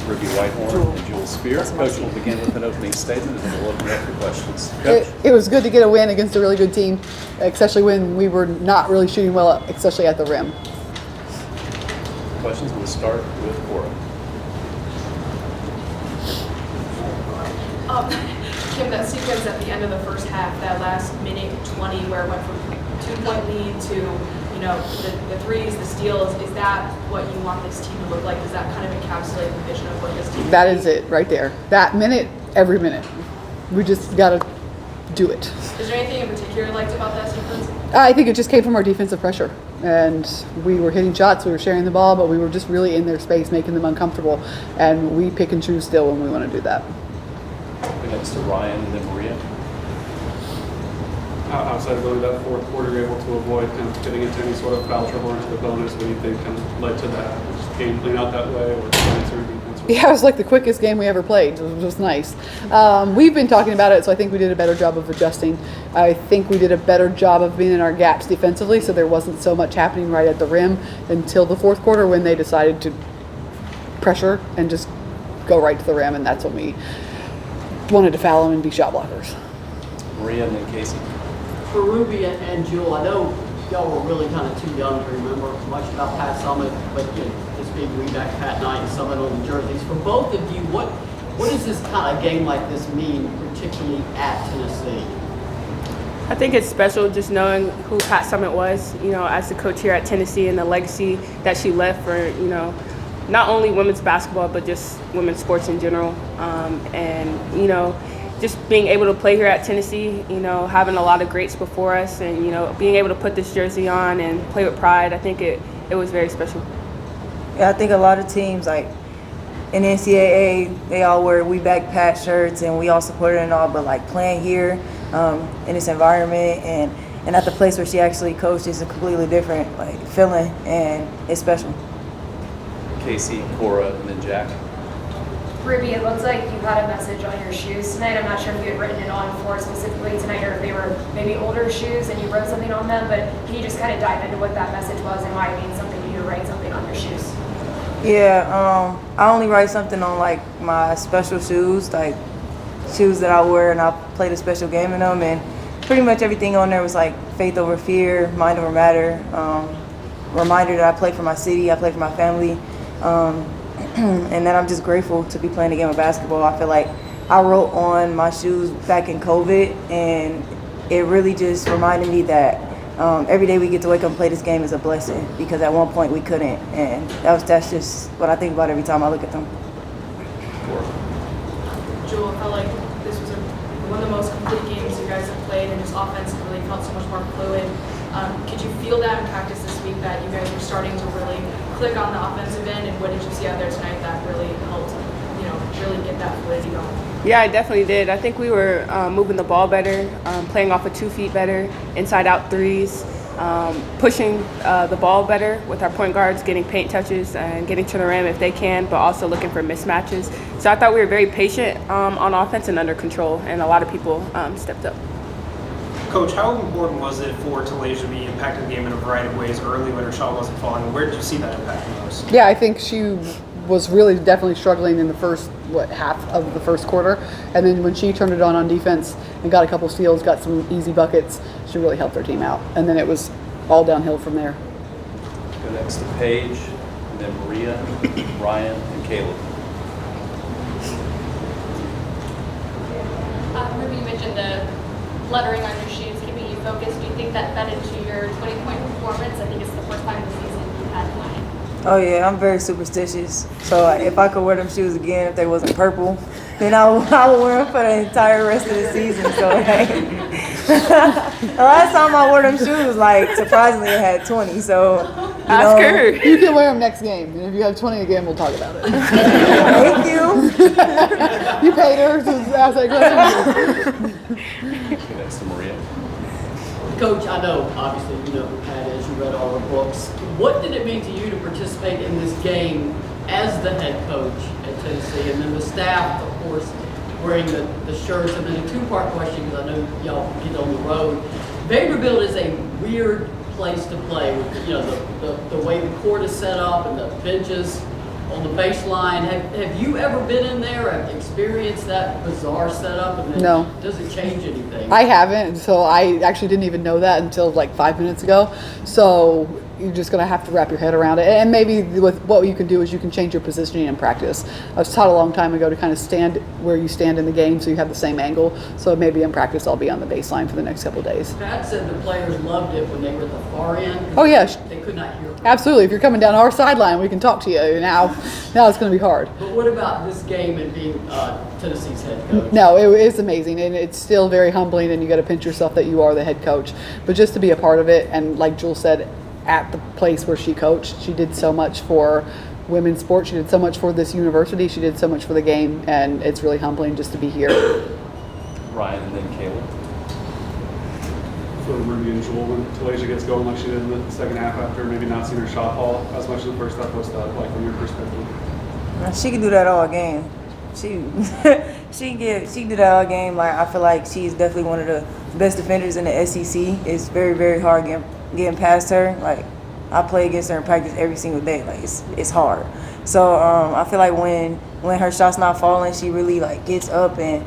Ruby Whitehorn and Jewel Spear. Coach will begin with an opening statement, and then we'll open it up for questions. Coach? It was good to get a win against a really good team, especially when we were not really shooting well, especially at the rim. Questions? We'll start with Cora. Kim, that sequence at the end of the first half, that last minute 20 where it went from 2-point lead to the threes, the steals, is that what you want this team to look like? Does that kind of encapsulate the vision of what this team That is it right there. That minute, every minute. We just got to do it. Is there anything in particular you liked about that sequence? I think it just came from our defensive pressure. And we were hitting shots, we were sharing the ball, but we were just really in their space, making them uncomfortable. And we pick and choose still when we want to do that. Next to Ryan and then Maria. Outside of really that fourth quarter, you're able to avoid kind of getting into any sort of foul trouble or into the bonus. What do you think kind of led to that? Just game playing out that way, or defense? Yeah, it was like the quickest game we ever played. It was nice. We've been talking about it, so I think we did a better job of adjusting. I think we did a better job of being in our gaps defensively, so there wasn't so much happening right at the rim until the fourth quarter when they decided to pressure and just go right to the rim, and that's when we wanted to foul them and be shot blockers. Maria and then Casey. For Ruby and Jewel, I know y'all were really kind of too young to remember much about Pat Summitt, but this big reback Pat Knight and Summitt on the jerseys. For both of you, what does this kind of game like this mean, particularly at Tennessee? I think it's special just knowing who Pat Summitt was, as the coach here at Tennessee and the legacy that she left for, not only women's basketball, but just women's sports in general. Just being able to play here at Tennessee, having a lot of greats before us and, being able to put this jersey on and play with pride, I think it was very special. Yeah, I think a lot of teams, like in NCAA, they all wear We Back Pat shirts and we all support it and all, but like playing here in this environment and at the place where she actually coached is a completely different feeling, and it's special. Casey, Cora, and then Jack. Ruby, it looks like you had a message on your shoes tonight. I'm not sure if you had written it on for specifically tonight or if they were maybe older shoes and you wrote something on them, but can you just kind of dive into what that message was and why it means something to you to write something on your shoes? Yeah, I only write something on my special shoes, like shoes that I wear and I played a special game in them, and pretty much everything on there was like faith over fear, mind over matter, reminder that I play for my city, I play for my family. And then I'm just grateful to be playing the game of basketball. I feel like I wrote on my shoes back in COVID, and it really just reminded me that every day we get to wake up and play this game is a blessing, because at one point we couldn't, and that's just what I think about every time I look at them. Jewel, I felt like this was one of the most complete games you guys have played, and just offensively felt so much more fluid. Could you feel that in practice this week, that you guys were starting to really click on the offensive end, and what did you see out there tonight that really helped, really get that fluidity going? Yeah, I definitely did. I think we were moving the ball better, playing off of 2 feet better, inside-out threes, pushing the ball better with our point guards, getting paint touches and getting to the rim if they can, but also looking for mismatches. So I thought we were very patient on offense and under control, and a lot of people stepped up. Coach, how important was it for Talia to be impacting the game in a variety of ways early when her shot wasn't falling? Where did you see that impact the most? Yeah, I think she was really definitely struggling in the first half of the first quarter, and then when she turned it on defense and got a couple steals, got some easy buckets, she really helped her team out, and then it was all downhill from there. Go next to Paige, and then Maria, Ryan, and Caleb. Ruby, you mentioned the lettering on your shoes keeping you focused. Do you think that fed into your 20-point performance? I think it's the first time this season you've had mine. Oh yeah, I'm very superstitious. So if I could wear them shoes again, if they wasn't purple, then I would wear them for the entire rest of the season. So the last time I wore them shoes, surprisingly, it had 20. So Ask her. You can wear them next game, and if you have 20 again, we'll talk about it. Thank you. You paid her to ask that question. Go next to Maria. Coach, I know, obviously, you know who Pat is. You read all her books. What did it mean to you to participate in this game as the head coach at Tennessee, and then the staff, of course, wearing the shirts? And then a two-part question, because I know y'all get on the road. Vanderbilt is a weird place to play with, the way the court is set up and the benches on the baseline. Have you ever been in there and experienced that bizarre setup? And then No. Does it change anything? I haven't, so I actually didn't even know that until like 5 minutes ago. So you're just gonna have to wrap your head around it. And maybe with what you can do is you can change your positioning in practice. I was taught a long time ago to kind of stand where you stand in the game so you have the same angle. So maybe in practice I'll be on the baseline for the next couple of days. Pat said the players loved it when they were at the far end. 'Cause Oh, yeah. They could not hear. Absolutely. If you're coming down our sideline, we can talk to you. Now it's going to be hard. But what about this game and being Tennessee's head coach? No, it is amazing, and it's still very humbling, and you got to pinch yourself that you are the head coach. But just to be a part of it, and like Jewel said, at the place where she coached, she did so much for women's sports. She did so much for this university. She did so much for the game, and it's really humbling just to be here. Ryan and then Caleb. For Ruby and Jewel, when Talasia gets going like she did in the second half after maybe not seeing her shot fall as much in the first half, what's that like from your perspective? She can do that all game. She can do that all game. Like, I feel like she's definitely one of the best defenders in the SEC. It's very, very hard getting past her. Like, I play against her in practice every single day. Like, it's hard. So I feel like when her shot's not falling, she really like gets up and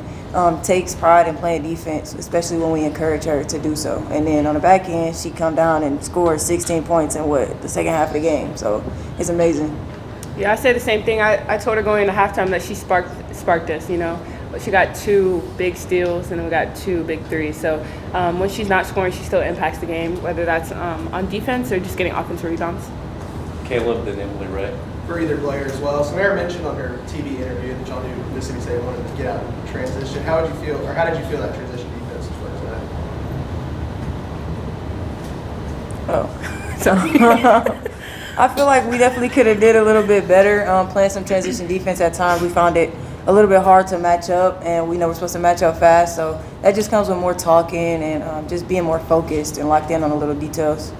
takes pride in playing defense, especially when we encourage her to do so. And then on the back end, she come down and scores 16 points in the second half of the game. So it's amazing. Yeah, I say the same thing. I told her going into halftime that she sparked us, you know. She got 2 big steals and then we got 2 big threes. So when she's not scoring, she still impacts the game, whether that's on defense or just getting offensive rebounds. Caleb, then Emily Ray. For either player as well. Samara mentioned on her TV interview that y'all knew Mississippi State wanted to get out and transition. How did you feel that transition defense was tonight? Oh, so I feel like we definitely could have did a little bit better playing some transition defense at times. We found it a little bit hard to match up, and we know we're supposed to match up fast. So that just comes with more talking and just being more focused and locked in on the little details.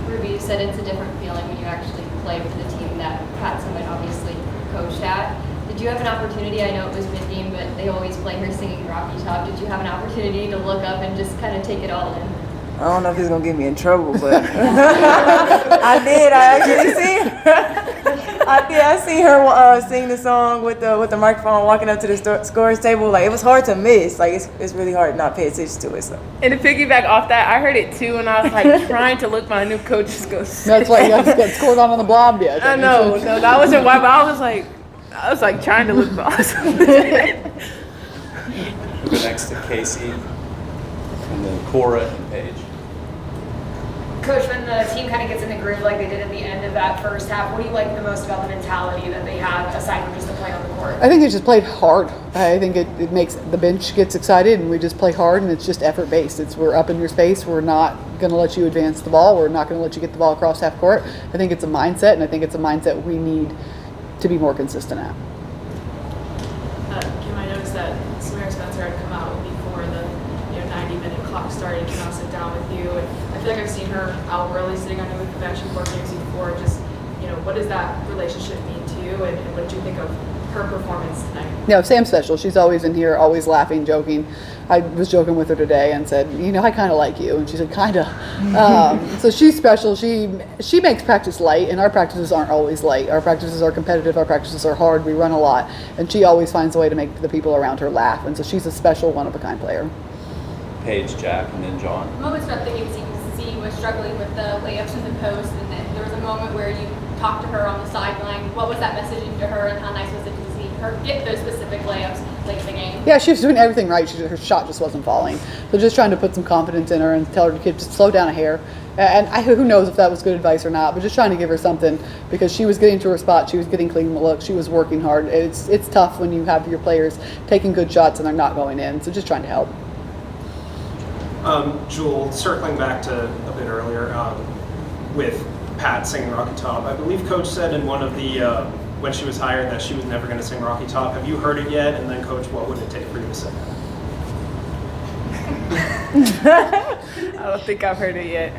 Ruby, you said it's a different feeling when you actually play for the team that Pat Summitt obviously coached at. Did you have an opportunity, I know it was mid-game, but they always play her singing Rocky Top. Did you have an opportunity to look up and just kind of take it all in? I don't know if it's gonna get me in trouble, but I did. I actually seen. I seen her sing the song with the microphone, walking up to the scorer's table. Like, it was hard to miss. Like, it's really hard to not pay attention to it. So. And to piggyback off that, I heard it too, and I was like trying to look my new coach just go. That's why you guys got scored on the blob yet. I know, no, that wasn't why, but I was like trying to look awesome. We'll go next to Casey, and then Cora and Paige. Coach, when the team kind of gets in the groove like they did at the end of that first half, what do you like the most about the mentality that they have aside from just the play on the court? I think they just played hard. I think it makes the bench gets excited, and we just play hard, and it's just effort based. We're up in your space. We're not going to let you advance the ball. We're not going to let you get the ball across half court. I think it's a mindset, and I think it's a mindset we need to be more consistent at. Kim, I noticed that Samara Spencer had come out before the 90-minute clock started to now sit down with you. And I feel like I've seen her out early sitting on the bench in 4 games before. Just, what does that relationship mean to you, and what did you think of her performance tonight? No, Sam's special. She's always in here, always laughing, joking. I was joking with her today and said, I kind of like you. And she said, kind of. So she's special. She makes practice light, and our practices aren't always light. Our practices are competitive. Our practices are hard. We run a lot. And she always finds a way to make the people around her laugh. And so she's a special, one-of-a-kind player. Paige, Jack, and then John. Moments throughout the game, you was struggling with the layups in the post, and then there was a moment where you talked to her on the sideline. What was that messaging to her, and how nice was it to see her get those specific layups late in the game? Yeah, she was doing everything right. Her shot just wasn't falling. So just trying to put some confidence in her and tell her to just slow down a hair. And who knows if that was good advice or not, but just trying to give her something, because she was getting to her spot. She was getting clean look. She was working hard. It's tough when you have your players taking good shots and they're not going in. So just trying to help. Jewel, circling back to a bit earlier with Pat singing Rocky Top, I believe Coach said in one of the, when she was hired, that she was never going to sing Rocky Top. Have you heard it yet? And then, Coach, what would it take for you to sing it? I don't think I've heard it yet.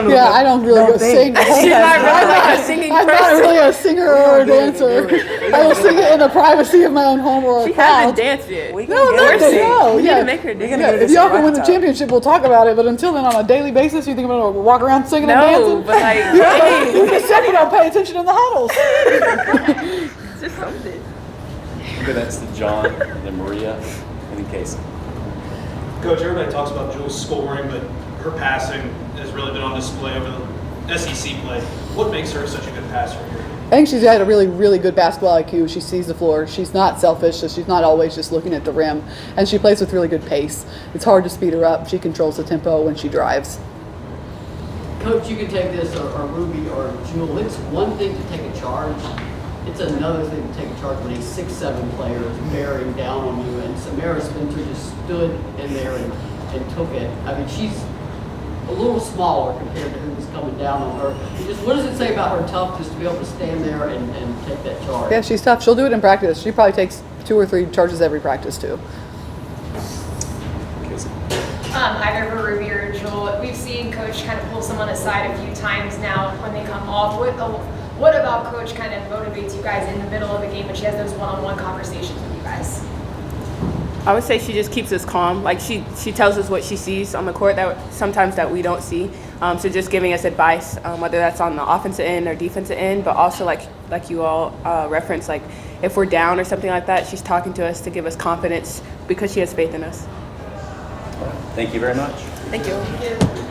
Yeah, I don't really go sing. She's not really like a singing I'm not person. really a singer or a dancer. I will sing it in the privacy of my own home or a She crowd. hasn't danced yet. We No, gonna no, get her to no. We need Yeah. to make her dance. gonna Yeah, get her if to y'all sing can win the Rocky Top. championship, we'll talk about it. But until then, on a daily basis, you think I'm gonna walk around singing and No, dancing? but like, Yeah, you just said you don't pay attention in the huddles. it's just something. Okay, that's the John, then Maria, and then Casey. Coach, everybody talks about Jewel's scoring, but her passing has really been on display over the SEC play. What makes her such a good passer here? I think she's got a really, really good basketball IQ. She sees the floor. She's not selfish, so she's not always just looking at the rim. And she plays with really good pace. It's hard to speed her up. She controls the tempo when she drives. Coach, you can take this, or Ruby, or Jewel. It's one thing to take a charge. It's another thing to take a charge when a 6'7" player is bearing down on you. And Samara Spencer just stood in there and took it. I mean, she's a little smaller compared to who was coming down on her. What does it say about her toughness to be able to stand there and take that charge? Yeah, she's tough. She'll do it in practice. She probably takes 2 or 3 charges every practice, too. Casey. Either for Ruby or Jewel, we've seen Coach kind of pull someone aside a few times now when they come off. What about Coach kind of motivates you guys in the middle of the game when she has those one-on-one conversations with you guys? I would say she just keeps us calm. Like she tells us what she sees on the court that sometimes that we don't see. So just giving us advice, whether that's on the offensive end or defensive end, but also like you all referenced, like if we're down or something like that, she's talking to us to give us confidence because she has faith in us. Thank you very much. Thank you. Thank you.